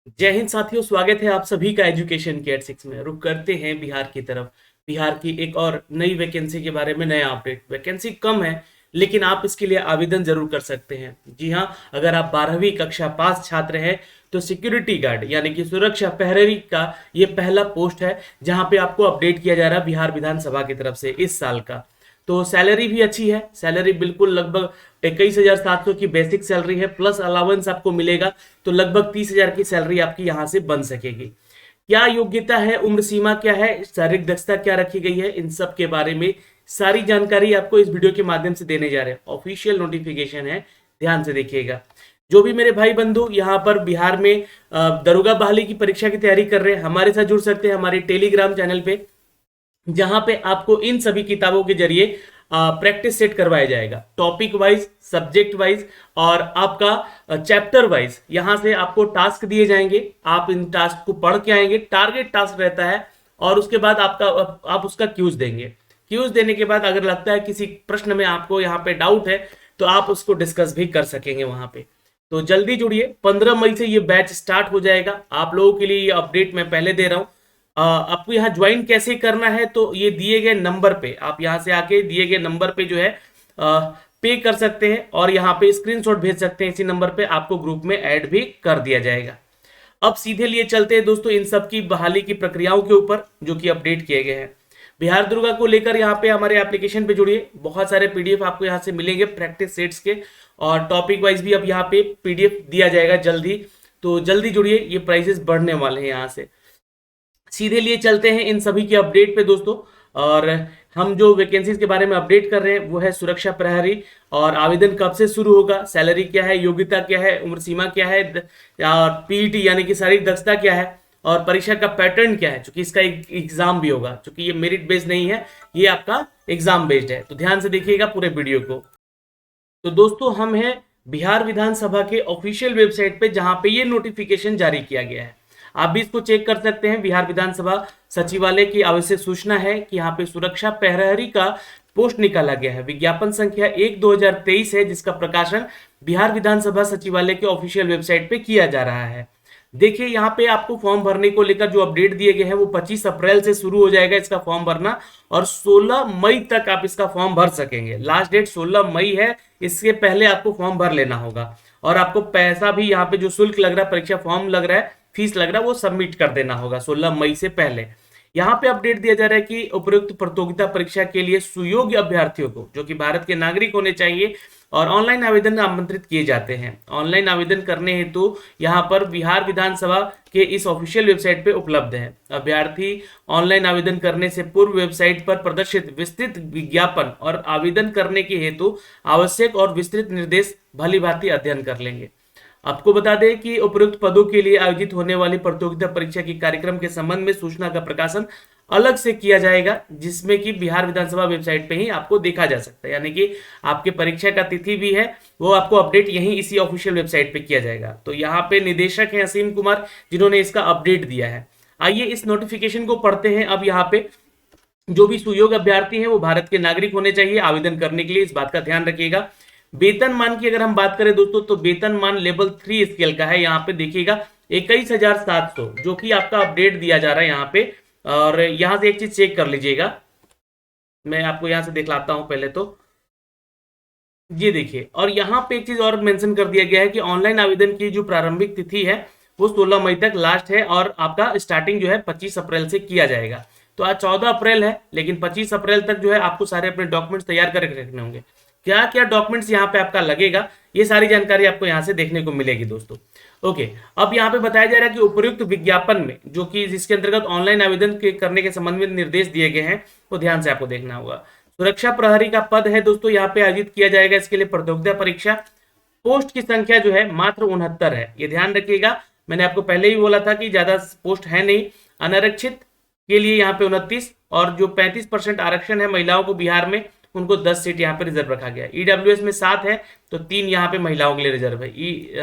जय हिंद साथियों, स्वागत है आप सभी का एजुकेशन केयर 6 में। रुक करते हैं बिहार की तरफ। बिहार की एक और नई वैकेंसी के बारे में नया अपडेट। वैकेंसी कम है लेकिन आप इसके लिए आवेदन जरूर कर सकते हैं। जी हाँ, अगर आप 12वीं कक्षा पास छात्र हैं तो सिक्योरिटी गार्ड यानी कि सुरक्षा प्रहरी का ये पहला पोस्ट है जहां पे आपको अपडेट किया जा रहा है बिहार विधानसभा की तरफ से इस साल का। तो सैलरी भी अच्छी है। सैलरी बिल्कुल लगभग 21,700 की बेसिक सैलरी है, प्लस अलावेंस आपको मिलेगा। तो लगभग 30,000 की सैलरी आपकी यहां से बन सकेगी। क्या योग्यता है, उम्र सीमा क्या है, शारीरिक दक्षता क्या रखी गई है, इन सब के बारे में सारी जानकारी आपको इस वीडियो के माध्यम से देने जा रहे हैं। ऑफिशियल नोटिफिकेशन है, ध्यान से देखिएगा। जो भी मेरे भाई बंधु यहाँ पर बिहार में दरोगा बहाली की परीक्षा की तैयारी कर रहे हैं, हमारे साथ जुड़ सकते हैं हमारे टेलीग्राम चैनल पे, जहां पे आपको इन सभी किताबों के जरिए प्रैक्टिस सेट करवाया जाएगा। टॉपिक वाइज, सब्जेक्ट वाइज और आपका चैप्टर वाइज यहां से आपको टास्क दिए जाएंगे। आप इन टास्क को पढ़ के आएंगे, टारगेट टास्क रहता है, और उसके बाद आप उसका क्यूज देंगे। क्यूज देने के बाद अगर लगता है किसी प्रश्न में आपको यहाँ पे डाउट है तो आप उसको डिस्कस भी कर सकेंगे वहां पे। तो जल्दी जुड़िए, 15 मई से ये बैच स्टार्ट हो जाएगा। आप लोगों के लिए ये अपडेट मैं पहले दे रहा हूँ। आपको यहाँ ज्वाइन कैसे करना है, तो ये दिए गए नंबर पे आप यहाँ से आके दिए गए नंबर पे जो है पे कर सकते हैं और यहाँ पे स्क्रीनशॉट भेज सकते हैं। इसी नंबर पे आपको ग्रुप में ऐड भी कर दिया जाएगा। अब सीधे लिए चलते हैं दोस्तों इन सब की बहाली की प्रक्रियाओं के ऊपर जो कि अपडेट किए गए हैं। बिहार दुर्गा को लेकर यहाँ पे हमारे एप्लीकेशन पे जुड़िए। बहुत सारे पीडीएफ आपको यहाँ से मिलेंगे प्रैक्टिस सेट्स के, और टॉपिक वाइज भी अब यहाँ पे पीडीएफ दिया जाएगा जल्दी। तो जल्दी जुड़िए, ये प्राइसेस बढ़ने वाले हैं। यहाँ से सीधे लिए चलते हैं इन सभी के अपडेट पे दोस्तों। और हम जो वैकेंसीज के बारे में अपडेट कर रहे हैं वो है सुरक्षा प्रहरी। और आवेदन कब से शुरू होगा, सैलरी क्या है, योग्यता क्या है, उम्र सीमा क्या है, और पीईटी यानी कि शारीरिक दक्षता क्या है, और परीक्षा का पैटर्न क्या है, क्योंकि इसका एक एग्जाम भी होगा। क्योंकि ये मेरिट बेस्ड नहीं है, ये आपका एग्जाम बेस्ड है। तो ध्यान से देखिएगा पूरे वीडियो को। तो दोस्तों हम हैं बिहार विधानसभा के ऑफिशियल वेबसाइट पे जहां पे ये नोटिफिकेशन जारी किया गया है। आप भी इसको चेक कर सकते हैं। बिहार विधानसभा सचिवालय की आवश्यक सूचना है कि यहाँ पे सुरक्षा प्रहरी का पोस्ट निकाला गया है। विज्ञापन संख्या 1/2023 है, जिसका प्रकाशन बिहार विधानसभा सचिवालय के ऑफिशियल वेबसाइट पे किया जा रहा है। देखिए यहाँ पे आपको फॉर्म भरने को लेकर जो अपडेट दिए गए हैं वो 25 अप्रैल से शुरू हो जाएगा इसका फॉर्म भरना, और 16 मई तक आप इसका फॉर्म भर सकेंगे। लास्ट डेट 16 मई है, इसके पहले आपको फॉर्म भर लेना होगा। और आपको पैसा भी यहाँ पे जो शुल्क लग रहा है, परीक्षा फॉर्म लग रहा है, फीस लग रहा है, वो सबमिट कर देना होगा 16 मई से पहले। यहाँ पे अपडेट दिया जा रहा है कि उपयुक्त प्रतियोगिता परीक्षा के लिए सुयोग्य अभ्यर्थियों को, जो कि भारत के नागरिक होने चाहिए, और ऑनलाइन आवेदन आमंत्रित किए जाते हैं। ऑनलाइन आवेदन करने हेतु यहाँ पर बिहार विधानसभा के इस ऑफिशियल वेबसाइट पे उपलब्ध है। अभ्यर्थी ऑनलाइन आवेदन करने से पूर्व वेबसाइट पर प्रदर्शित विस्तृत विज्ञापन और आवेदन करने के हेतु आवश्यक और विस्तृत निर्देश भली भांति अध्ययन कर लेंगे। आपको बता दें कि उपरोक्त पदों के लिए आयोजित होने वाली प्रतियोगिता परीक्षा के कार्यक्रम के संबंध में सूचना का प्रकाशन अलग से किया जाएगा, जिसमें कि बिहार विधानसभा वेबसाइट पे ही आपको देखा जा सकता है। यानी कि आपके परीक्षा का तिथि भी है, वो आपको अपडेट यहीं इसी ऑफिशियल वेबसाइट पे किया जाएगा। तो यहाँ पे निदेशक है असीम कुमार, जिन्होंने इसका अपडेट दिया है। आइए इस नोटिफिकेशन को पढ़ते हैं। अब यहाँ पे जो भी सुयोग्य अभ्यर्थी है वो भारत के नागरिक होने चाहिए आवेदन करने के लिए, इस बात का ध्यान रखिएगा। वेतनमान की अगर हम बात करें दोस्तों, तो वेतनमान लेवल 3 स्केल का है। यहाँ पे देखिएगा 21,700 जो कि आपका अपडेट दिया जा रहा है यहाँ पे। और यहाँ से एक चीज चेक कर लीजिएगा, मैं आपको यहाँ से दिखलाता हूँ पहले तो। ये देखिए, और यहाँ पे एक चीज और मेंशन कर दिया गया है कि ऑनलाइन आवेदन की जो प्रारंभिक तिथि है वो 16 मई तक लास्ट है, और आपका स्टार्टिंग जो है 25 अप्रैल से किया जाएगा। तो आज 14 अप्रैल है, लेकिन 25 अप्रैल तक जो है आपको सारे अपने डॉक्यूमेंट्स तैयार करके रखने होंगे। क्या क्या डॉक्यूमेंट्स यहाँ पे आपका लगेगा, ये सारी जानकारी आपको यहाँ से देखने को मिलेगी दोस्तों। ओके, अब यहाँ पे बताया जा रहा है कि उपयुक्त विज्ञापन में, जो कि जिसके अंतर्गत ऑनलाइन आवेदन करने के संबंध में निर्देश दिए गए हैं, वो ध्यान से आपको देखना होगा। सुरक्षा प्रहरी का पद है दोस्तों, यहाँ पे आयोजित किया जाएगा इसके लिए प्रतियोगिता परीक्षा। पोस्ट की संख्या जो है मात्र 69 है, ये ध्यान रखिएगा। मैंने आपको पहले ही बोला था कि ज्यादा पोस्ट है नहीं। अनारक्षित के लिए यहाँ पे 29, और जो 35% आरक्षण है महिलाओं को बिहार में, उनको 10 सीट यहाँ पे रिजर्व रखा गया। ईडब्ल्यूएस में 7 है, तो 3 यहाँ पे महिलाओं के लिए रिजर्व है।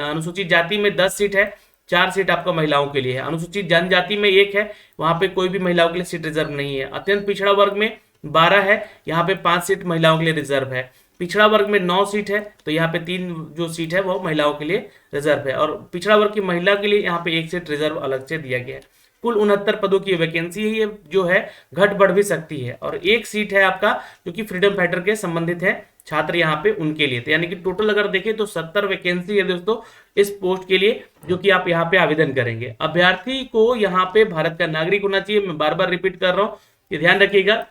अनुसूचित जाति में 10 सीट है, 4 सीट आपका महिलाओं के लिए है। अनुसूचित जनजाति में 1 है, वहां पे कोई भी महिलाओं के लिए सीट रिजर्व नहीं है। अत्यंत पिछड़ा वर्ग में 12 है, यहाँ पे 5 सीट महिलाओं के लिए रिजर्व है। पिछड़ा वर्ग में 9 सीट है, तो यहाँ पे 3 जो सीट है वो महिलाओं के लिए रिजर्व है, और पिछड़ा वर्ग की महिला के लिए यहाँ पे 1 सीट रिजर्व अलग से दिया गया है। कुल 69 पदों की वैकेंसी है, ये जो है घट बढ़ भी सकती है, और 1 सीट है आपका जो कि फ्रीडम फाइटर के संबंधित है छात्र यहाँ पे उनके लिए, तो यानी कि टोटल अगर देखें तो 70 वैकेंसी है दोस्तों इस पोस्ट के लिए, जो कि आप यहाँ पे आवेदन करेंगे। अभ्यर्थी को यहाँ पे भारत का नागरिक होना चाहिए, मैं बार बार रिपीट कर रहा हूँ, ये ध्यान रखिएगा।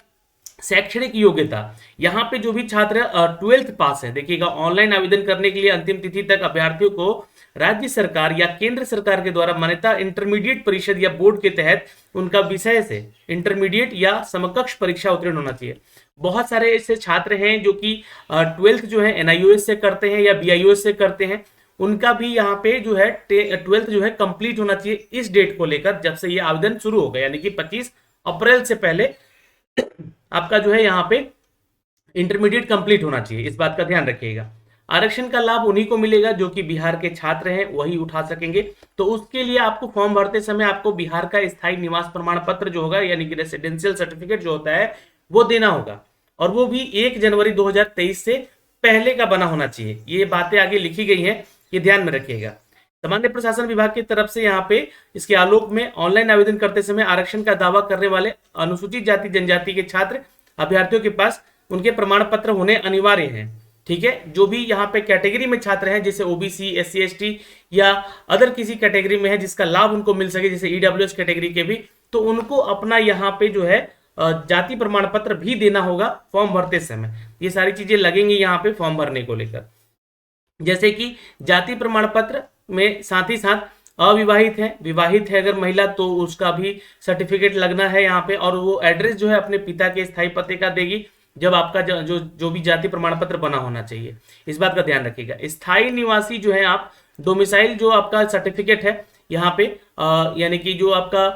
शैक्षणिक योग्यता, यहाँ पे जो भी छात्र 12th पास है, देखिएगा ऑनलाइन आवेदन करने के लिए अंतिम तिथि तक अभ्यर्थियों को राज्य सरकार या केंद्र सरकार के द्वारा मान्यता इंटरमीडिएट परिषद या बोर्ड के तहत उनका विषय से इंटरमीडिएट या समकक्ष परीक्षा उत्तीर्ण होना चाहिए। बहुत सारे ऐसे छात्र हैं जो कि 12th जो है NIOS से करते हैं या BIOS से करते हैं, उनका भी यहाँ पे जो है 12th जो है कंप्लीट होना चाहिए इस डेट को लेकर, जब से ये आवेदन शुरू होगा, यानी कि 25 अप्रैल से पहले आपका जो है यहाँ पे इंटरमीडिएट कंप्लीट होना चाहिए, इस बात का ध्यान रखिएगा। आरक्षण का लाभ उन्हीं को मिलेगा जो कि बिहार के छात्र हैं, वही उठा सकेंगे। तो उसके लिए आपको फॉर्म भरते समय आपको बिहार का स्थायी निवास प्रमाण पत्र जो होगा, यानी कि रेसिडेंशियल सर्टिफिकेट जो होता है वो देना होगा, और वो भी 1 जनवरी 2023 से पहले का बना होना चाहिए। ये बातें आगे लिखी गई हैं, ये ध्यान में रखिएगा। सामान्य प्रशासन विभाग की तरफ से यहाँ पे इसके आलोक में ऑनलाइन आवेदन करते समय आरक्षण का दावा करने वाले अनुसूचित जाति जनजाति के छात्र अभ्यर्थियों के पास उनके प्रमाण पत्र होने अनिवार्य हैं। ठीक है, जो भी यहाँ पे कैटेगरी में छात्र हैं, जैसे OBC, SC ST या अदर किसी कैटेगरी में है जिसका लाभ उनको मिल सके, जैसे EWS कैटेगरी के भी, तो उनको अपना यहाँ पे जो है जाति प्रमाण पत्र भी देना होगा फॉर्म भरते समय। ये सारी चीजें लगेंगी यहाँ पे फॉर्म भरने को लेकर, जैसे कि जाति प्रमाण पत्र में साथ ही साथ अविवाहित है, विवाहित है अगर महिला तो उसका भी सर्टिफिकेट लगना है यहाँ पे, और वो एड्रेस जो है अपने पिता के स्थायी पते का देगी जब आपका जो भी जाति प्रमाण पत्र बना होना चाहिए, इस बात का ध्यान रखिएगा। स्थायी निवासी जो है आप डोमिसाइल जो आपका सर्टिफिकेट है यहाँ पे यानी कि जो आपका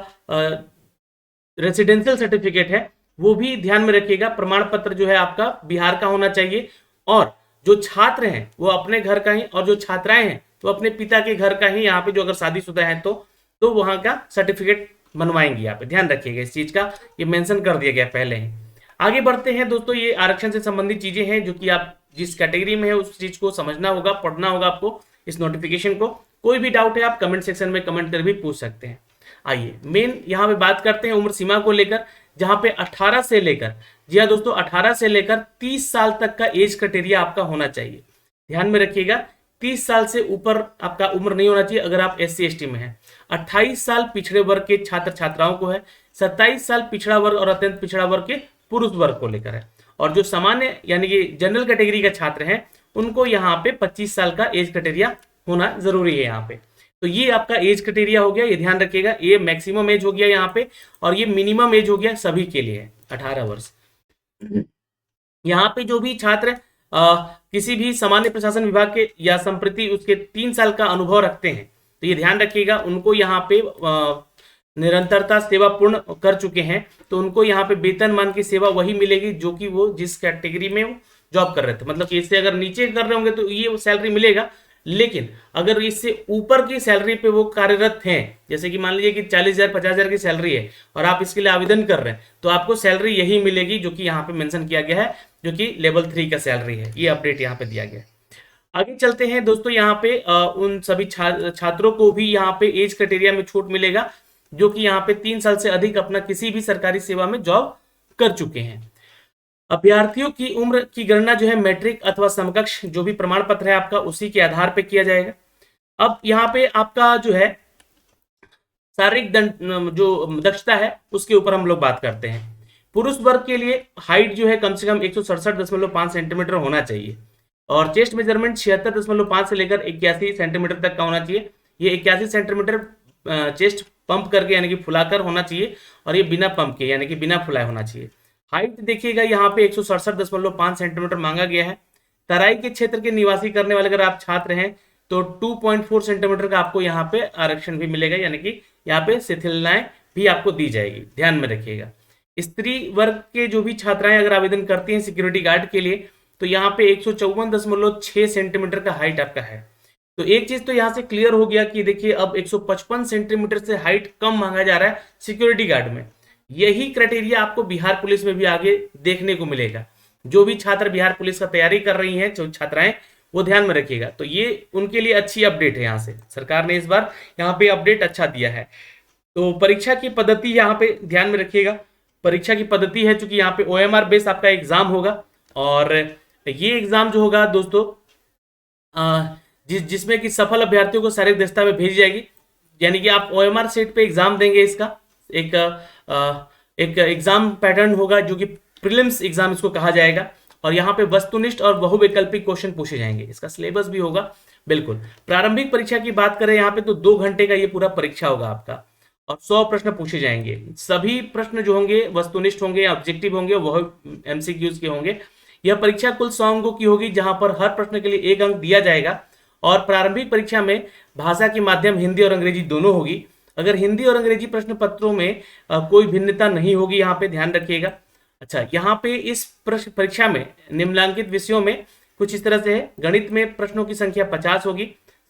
रेसिडेंशियल सर्टिफिकेट है वो भी ध्यान में रखिएगा। प्रमाण पत्र जो है आपका बिहार का होना चाहिए, और जो छात्र हैं वो अपने घर का ही, और जो छात्राएं हैं तो अपने पिता के घर का ही, यहाँ पे जो अगर शादीशुदा है तो वहां का सर्टिफिकेट बनवाएंगे। यहाँ पे ध्यान रखिएगा, इस चीज का ये मेंशन कर दिया गया पहले ही। आगे बढ़ते हैं दोस्तों, ये आरक्षण से संबंधित चीजें हैं जो कि आप जिस कैटेगरी में है उस चीज को समझना होगा, पढ़ना होगा आपको इस नोटिफिकेशन को। कोई भी डाउट है आप कमेंट सेक्शन में कमेंट कर भी पूछ सकते हैं। आइए मेन यहाँ पे बात करते हैं उम्र सीमा को लेकर, जहां पे 18 से लेकर, जी हाँ दोस्तों 18 से लेकर 30 साल तक का एज क्राइटेरिया आपका होना चाहिए। ध्यान में रखिएगा, 30 साल से ऊपर आपका उम्र नहीं होना चाहिए अगर आप SC ST में हैं। 28 साल पिछड़े वर्ग के छात्र छात्राओं को है, 27 साल पिछड़ा वर्ग और अत्यंत पिछड़ा वर्ग के पुरुष वर्ग को लेकर है, और जो सामान्य यानी कि जनरल कैटेगरी के छात्र हैं उनको यहाँ पे 25 साल का एज क्राइटेरिया होना जरूरी है यहाँ पे। तो ये आपका एज क्राइटेरिया हो गया, ये ध्यान रखिएगा। ये मैक्सिमम एज हो गया यहाँ पे, और ये मिनिमम एज हो गया सभी के लिए 18 वर्ष। यहाँ पे जो भी छात्र किसी भी सामान्य प्रशासन विभाग के या संप्रति उसके 3 साल का अनुभव रखते हैं, तो ये ध्यान रखिएगा उनको यहाँ पे निरंतरता सेवा पूर्ण कर चुके हैं, तो उनको यहाँ पे वेतनमान की सेवा वही मिलेगी जो कि वो जिस कैटेगरी में जॉब कर रहे थे। मतलब कि इससे अगर नीचे कर रहे होंगे तो ये सैलरी मिलेगा, लेकिन अगर इससे ऊपर की सैलरी पे वो कार्यरत हैं, जैसे कि मान लीजिए कि 40,000 50,000 की सैलरी है और आप इसके लिए आवेदन कर रहे हैं, तो आपको सैलरी यही मिलेगी जो कि यहाँ पे मेंशन किया गया है, जो कि लेवल 3 का सैलरी है। ये अपडेट यहाँ पे दिया गया है। आगे चलते हैं दोस्तों, यहाँ पे उन सभी छात्रों को भी यहाँ पे एज क्राइटेरिया में छूट मिलेगा जो कि यहाँ पे 3 साल से अधिक अपना किसी भी सरकारी सेवा में जॉब कर चुके हैं। अभ्यर्थियों की उम्र की गणना जो है मैट्रिक अथवा समकक्ष जो भी प्रमाण पत्र है आपका उसी के आधार पे किया जाएगा। अब यहाँ पे आपका जो है शारीरिक जो दक्षता है उसके ऊपर हम लोग बात करते हैं। पुरुष वर्ग के लिए हाइट जो है कम से कम 167.5 सेंटीमीटर होना चाहिए, और चेस्ट मेजरमेंट 76.5 से लेकर 81 सेंटीमीटर तक का होना चाहिए। ये 81 सेंटीमीटर चेस्ट पंप करके यानी कि फुलाकर होना चाहिए, और ये बिना पंप के यानी कि बिना फुलाए होना चाहिए। हाइट देखिएगा यहाँ पे 167.5 सेंटीमीटर मांगा गया है। तराई के क्षेत्र के निवासी करने वाले अगर आप छात्र हैं तो 2.4 सेंटीमीटर का आपको यहाँ पे आरक्षण भी मिलेगा, यानी कि यहाँ पे शिथिलताएं भी आपको दी जाएगी, ध्यान में रखिएगा। स्त्री वर्ग के जो भी छात्राएं अगर आवेदन करती हैं सिक्योरिटी गार्ड के लिए, तो यहाँ पे 154.6 सेंटीमीटर का हाइट आपका है। तो एक चीज तो यहाँ से क्लियर हो गया कि देखिए अब 155 सेंटीमीटर से हाइट कम मांगा जा रहा है सिक्योरिटी गार्ड में। यही क्राइटेरिया आपको बिहार पुलिस में भी आगे देखने को मिलेगा। जो भी छात्र बिहार पुलिस का तैयारी कर रही हैं, जो छात्राएं, वो ध्यान में रखिएगा। तो ये उनके लिए अच्छी अपडेट है, यहाँ से सरकार ने इस बार यहाँ पे अपडेट अच्छा दिया है। तो परीक्षा की पद्धति यहाँ पे ध्यान में रखिएगा। परीक्षा की पद्धति है चूंकि यहाँ पे OMR बेस आपका एग्जाम होगा, और ये एग्जाम जो होगा दोस्तों जिसमें कि सफल अभ्यर्थियों को शारीरिक दक्षता में भेजी जाएगी। यानी कि आप OMR सेट पे एग्जाम देंगे, इसका एक एग्जाम पैटर्न होगा जो कि प्रीलिम्स एग्जाम इसको कहा जाएगा, और यहाँ पे वस्तुनिष्ठ और बहुवैकल्पिक क्वेश्चन पूछे जाएंगे। इसका सिलेबस भी होगा बिल्कुल। प्रारंभिक परीक्षा की बात करें यहाँ पे तो 2 घंटे का ये पूरा परीक्षा होगा आपका, और 100 प्रश्न पूछे जाएंगे। सभी प्रश्न जो होंगे वस्तुनिष्ठ होंगे, ऑब्जेक्टिव होंगे, वह MCQs के होंगे। यह परीक्षा कुल 100 अंकों की होगी, जहां पर हर प्रश्न के लिए 1 अंक दिया जाएगा। और प्रारंभिक परीक्षा में भाषा के माध्यम हिंदी और अंग्रेजी दोनों होगी। अगर हिंदी और अंग्रेजी प्रश्न पत्रों में कोई भिन्नता नहीं होगी, यहाँ पे ध्यान रखिएगा। अच्छा, यहाँ पे इस परीक्षा में निम्नलिखित विषयों में कुछ इस तरह से है। गणित में प्रश्नों की संख्या 50 होगी।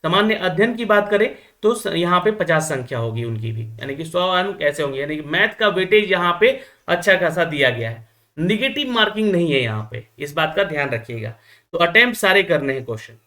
सामान्य अध्ययन की बात करें तो यहाँ पे 50 संख्या होगी उनकी भी, यानी कि 100 अंक ऐसे होंगे। यानी कि मैथ का वेटेज यहाँ पे अच्छा खासा दिया गया है। निगेटिव मार्किंग नहीं है यहाँ पे, इस बात का ध्यान रखिएगा। तो अटेम्प्ट सारे करने हैं क्वेश्चन।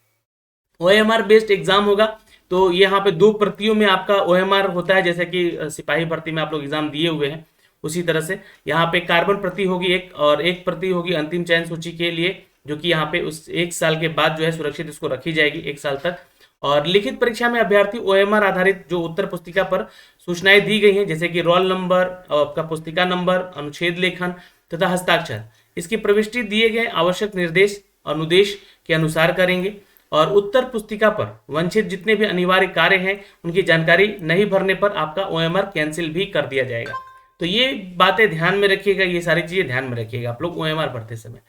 OMR बेस्ड एग्जाम होगा, तो यहाँ पे 2 प्रतियों में आपका OMR होता है, जैसे कि सिपाही भर्ती में आप लोग एग्जाम दिए हुए हैं, उसी तरह से यहाँ पे कार्बन प्रति होगी एक, और एक प्रति होगी अंतिम चयन सूची के लिए, जो कि यहाँ पे उस 1 साल के बाद जो है सुरक्षित इसको रखी जाएगी 1 साल तक। और लिखित परीक्षा में अभ्यर्थी OMR आधारित जो उत्तर पुस्तिका पर सूचनाएं दी गई हैं, जैसे कि रोल नंबर, आपका पुस्तिका नंबर, अनुच्छेद लेखन तथा हस्ताक्षर, इसकी प्रविष्टि दिए गए आवश्यक निर्देश अनुदेश के अनुसार करेंगे। और उत्तर पुस्तिका पर वंचित जितने भी अनिवार्य कार्य हैं उनकी जानकारी नहीं भरने पर आपका OMR कैंसिल भी कर दिया जाएगा। तो ये बातें ध्यान में रखिएगा, ये सारी चीजें ध्यान में रखिएगा आप लोग OMR भरते समय।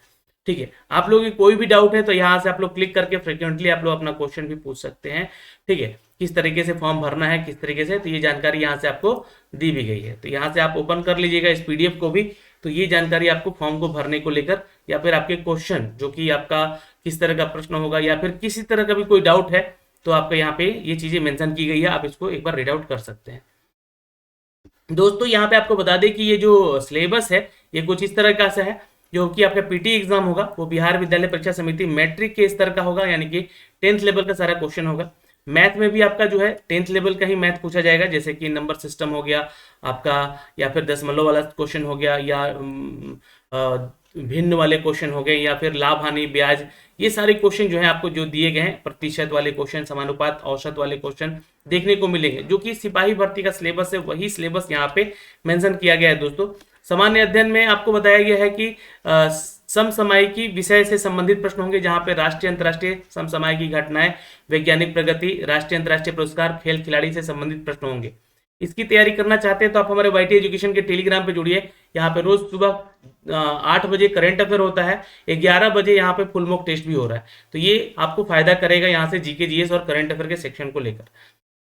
ठीक है, आप लोगों की कोई भी डाउट है तो यहाँ से आप लोग क्लिक करके फ्रिक्वेंटली आप लोग अपना क्वेश्चन भी पूछ सकते हैं। ठीक है, किस तरीके से फॉर्म भरना है, किस तरीके से, तो ये जानकारी यहाँ से आपको दी भी गई है। तो यहाँ से आप ओपन कर लीजिएगा इस PDF को भी। तो ये जानकारी आपको फॉर्म को भरने को लेकर, या फिर आपके क्वेश्चन जो कि आपका किस तरह का प्रश्न होगा, या फिर किसी तरह का भी कोई डाउट है, तो आपका यहाँ पे ये चीजें मेंशन की गई है, आप इसको एक बार रीड आउट कर सकते हैं। दोस्तों यहाँ पे आपको बता दें कि ये जो सिलेबस है ये कुछ इस तरह का से है, जो कि आपका PT एग्जाम होगा वो बिहार विद्यालय परीक्षा समिति मैट्रिक के स्तर का होगा, यानी कि 10th लेवल का सारा क्वेश्चन होगा। मैथ में भी आपका जो है 10th लेवल का ही मैथ पूछा जाएगा, जैसे कि नंबर सिस्टम हो गया आपका, या फिर दशमलव वाला क्वेश्चन हो गया, या भिन्न वाले क्वेश्चन हो गए, या फिर लाभ हानि ब्याज, ये सारे क्वेश्चन जो है आपको जो दिए गए हैं, प्रतिशत वाले क्वेश्चन, समानुपात औसत वाले क्वेश्चन देखने को मिलेंगे। जो कि सिपाही भर्ती का सिलेबस है वही सिलेबस यहाँ पे मेंशन किया गया है। दोस्तों सामान्य अध्ययन में आपको बताया गया है कि समसामयिकी विषय से संबंधित प्रश्न होंगे, जहां पे राष्ट्रीय अंतर्राष्ट्रीय समसामयिकी घटनाएं, वैज्ञानिक प्रगति, राष्ट्रीय अंतर्राष्ट्रीय पुरस्कार, खेल खिलाड़ी से संबंधित प्रश्न होंगे। इसकी तैयारी करना चाहते हैं तो आप हमारे YT एजुकेशन के टेलीग्राम पे जुड़िए। यहाँ पे रोज सुबह 8 बजे करंट अफेयर होता है, 11 बजे यहाँ पे फुल मॉक टेस्ट भी हो रहा है। तो ये आपको फायदा करेगा यहाँ से GK GS और करंट अफेयर के सेक्शन को लेकर।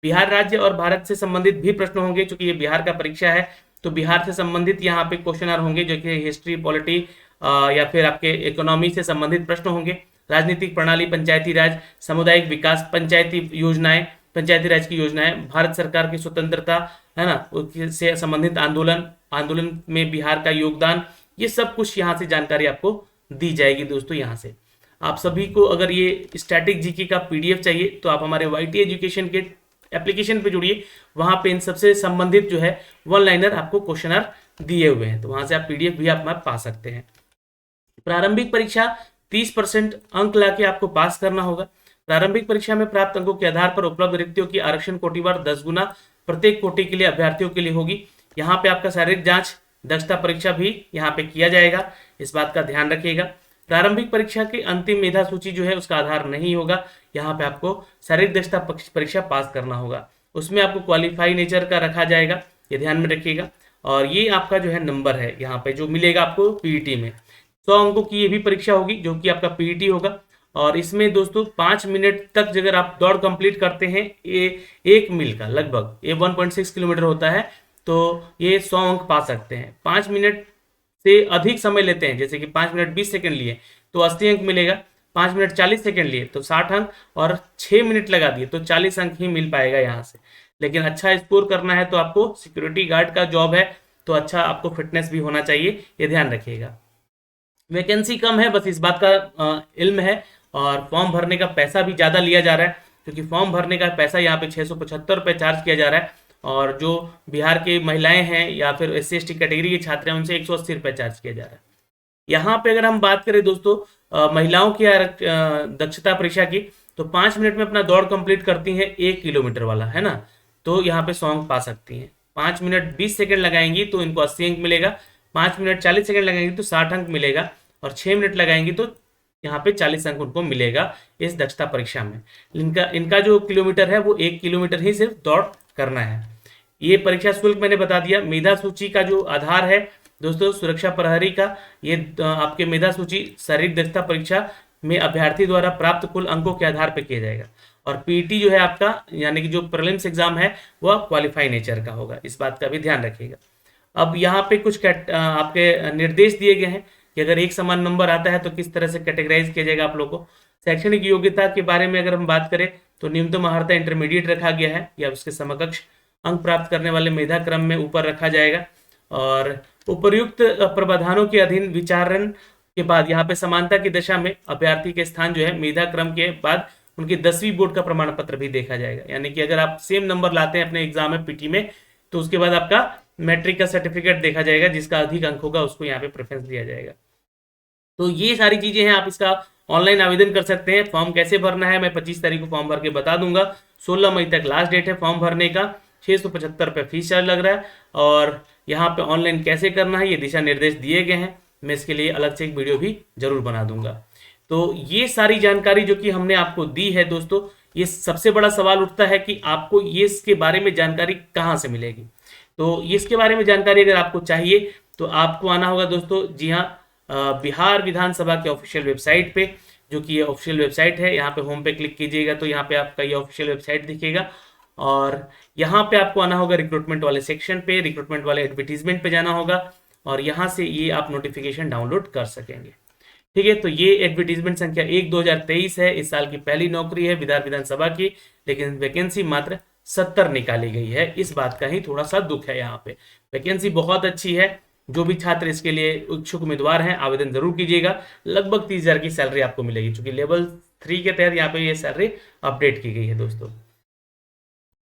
बिहार राज्य और भारत से संबंधित भी प्रश्न होंगे, क्योंकि ये बिहार का परीक्षा है, तो बिहार से संबंधित यहाँ पे क्वेश्चन होंगे, जो कि हिस्ट्री, पॉलिटी या फिर आपके इकोनॉमी से संबंधित प्रश्न होंगे। राजनीतिक प्रणाली, पंचायती राज, सामुदायिक विकास, पंचायती योजनाएं, पंचायती राज की योजनाएं, भारत सरकार की स्वतंत्रता है ना, उससे संबंधित आंदोलन में बिहार का योगदान, ये सब कुछ यहाँ से जानकारी आपको दी जाएगी। दोस्तों यहाँ से आप सभी को अगर ये स्टैटिक GK का PDF चाहिए तो आप हमारे YT एजुकेशन के एप्लीकेशन पे जुड़िए, वहां पे इन सबसे संबंधित जो है 1 लाइनर आपको क्वेश्चनर दिए हुए हैं, तो वहां से आप PDF भी आप पा सकते हैं। प्रारंभिक परीक्षा 30% अंक लाके आपको पास करना होगा। प्रारंभिक परीक्षा में प्राप्त अंकों के आधार पर उपलब्ध रिक्तियों की आरक्षण कोटिवार 10 गुना प्रत्येक कोटि के लिए अभ्यर्थियों के लिए होगी। यहाँ पे आपका शारीरिक जांच, दक्षता परीक्षा भी यहाँ पे किया जाएगा, इस बात का ध्यान रखिएगा। प्रारंभिक परीक्षा की अंतिम मेधा सूची जो है उसका आधार नहीं होगा, यहाँ पे आपको शारीरिक दक्षता परीक्षा पास करना होगा, उसमें आपको क्वालिफाई नेचर का रखा जाएगा, ये ध्यान में रखिएगा। और ये आपका जो है नंबर है यहाँ पे जो मिलेगा आपको PET में, 100 अंकों की ये भी परीक्षा होगी, जो कि आपका PET होगा। और इसमें दोस्तों 5 मिनट तक अगर आप दौड़ कंप्लीट करते हैं, ये 1 मील का लगभग ये 1.6 किलोमीटर होता है, तो ये 100 अंक पा सकते हैं। 5 मिनट से अधिक समय लेते हैं, जैसे कि 5 मिनट 20 सेकंड लिए तो 80 अंक मिलेगा, 5 मिनट 40 सेकंड लिए तो 60 अंक, और 6 मिनट लगा दिए तो 40 अंक ही मिल पाएगा यहाँ से। लेकिन अच्छा स्कोर करना है तो आपको सिक्योरिटी गार्ड का जॉब है, तो अच्छा आपको फिटनेस भी होना चाहिए, ये ध्यान रखिएगा। वैकेंसी कम है, बस इस बात का इल्म है। और फॉर्म भरने का पैसा भी ज़्यादा लिया जा रहा है, क्योंकि फॉर्म भरने का पैसा यहाँ पे 675 रुपये चार्ज किया जा रहा है। और जो बिहार की महिलाएं हैं या फिर SC ST कैटेगरी के छात्र हैं उनसे 180 रुपये चार्ज किया जा रहा है। यहाँ पे अगर हम बात करें दोस्तों महिलाओं की दक्षता परीक्षा की, तो 5 मिनट में अपना दौड़ कंप्लीट करती हैं 1 किलोमीटर वाला, है ना, तो यहाँ पे 100 अंक पा सकती हैं। 5 मिनट 20 सेकंड लगाएंगी तो इनको 80 अंक मिलेगा, 5 मिनट 40 सेकंड लगाएंगी तो 60 अंक मिलेगा, और 6 मिनट लगाएंगी तो यहाँ पे 40 अंक उनको मिलेगा इस दक्षता परीक्षा में। इनका इनका जो किलोमीटर है वो 1 किलोमीटर ही सिर्फ दौड़ करना है। ये परीक्षा शुल्क मैंने बता दिया। मेधा सूची का जो आधार है दोस्तों, सुरक्षा प्रहरी का, ये आपके मेधा सूची शारीरिक दक्षता परीक्षा में अभ्यर्थी द्वारा प्राप्त कुल अंकों के आधार पर किया जाएगा। और पीटी जो है आपका, यानी कि जो प्रीलिम्स एग्जाम है वह क्वालिफाई नेचर का होगा, इस बात का भी ध्यान रखिएगा। अब यहाँ पे कुछ आपके निर्देश दिए गए हैं कि अगर एक समान नंबर आता है तो किस तरह से कैटेगराइज किया जाएगा आप लोगों को। शैक्षणिक योग्यता के बारे में अगर हम बात करें तो न्यूनतम अर्हता इंटरमीडिएट रखा गया है, या उसके समकक्ष अंक प्राप्त करने वाले मेधा क्रम में ऊपर रखा जाएगा। और उपर्युक्त प्रावधानों के अधीन विचारण के बाद यहाँ पे समानता की दशा में अभ्यर्थी के स्थान जो है मेधा क्रम के बाद उनकी 10वीं बोर्ड का प्रमाण पत्र भी देखा जाएगा। यानी कि अगर आप सेम नंबर लाते हैं अपने एग्जाम में पीटी में, तो उसके बाद आपका मैट्रिक का सर्टिफिकेट देखा जाएगा, जिसका अधिक अंक होगा उसको यहाँ पे प्रेफरेंस दिया जाएगा। तो ये सारी चीजें हैं, आप इसका ऑनलाइन आवेदन कर सकते हैं। फॉर्म कैसे भरना है मैं 25 तारीख को फॉर्म भर के बता दूंगा। 16 मई तक लास्ट डेट है फॉर्म भरने का। 675 रुपये फीस चार्ज लग रहा है। और यहाँ पे ऑनलाइन कैसे करना है ये दिशा निर्देश दिए गए हैं, मैं इसके लिए अलग से एक वीडियो भी जरूर बना दूंगा। तो ये सारी जानकारी जो कि हमने आपको दी है दोस्तों, ये सबसे बड़ा सवाल उठता है कि आपको ये इसके बारे में जानकारी कहाँ से मिलेगी। तो इसके बारे में जानकारी अगर आपको चाहिए तो आपको आना होगा दोस्तों, जी हाँ, बिहार विधानसभा के ऑफिशियल वेबसाइट पे, जो कि ये ऑफिशियल वेबसाइट है। यहाँ पे होम पे क्लिक कीजिएगा तो यहाँ पे आपका ये ऑफिशियल वेबसाइट दिखेगा, और यहाँ पे आपको आना होगा रिक्रूटमेंट वाले सेक्शन पे, रिक्रूटमेंट वाले एडवर्टीजमेंट पे जाना होगा, और यहाँ से ये आप नोटिफिकेशन डाउनलोड कर सकेंगे। ठीक है, तो ये एडवर्टीजमेंट संख्या 1/2023 है। इस साल की पहली नौकरी है बिहार विधानसभा की, लेकिन वैकेंसी मात्र 70 निकाली गई है। इस बात का ही थोड़ा सा दुख है। यहाँ पे वैकेंसी बहुत अच्छी है। जो भी छात्र इसके लिए इच्छुक उम्मीदवार हैं आवेदन जरूर कीजिएगा। लगभग 30,000 की सैलरी आपको मिलेगी, क्योंकि लेवल 3 के तहत यहाँ पे ये सैलरी अपडेट की गई है दोस्तों।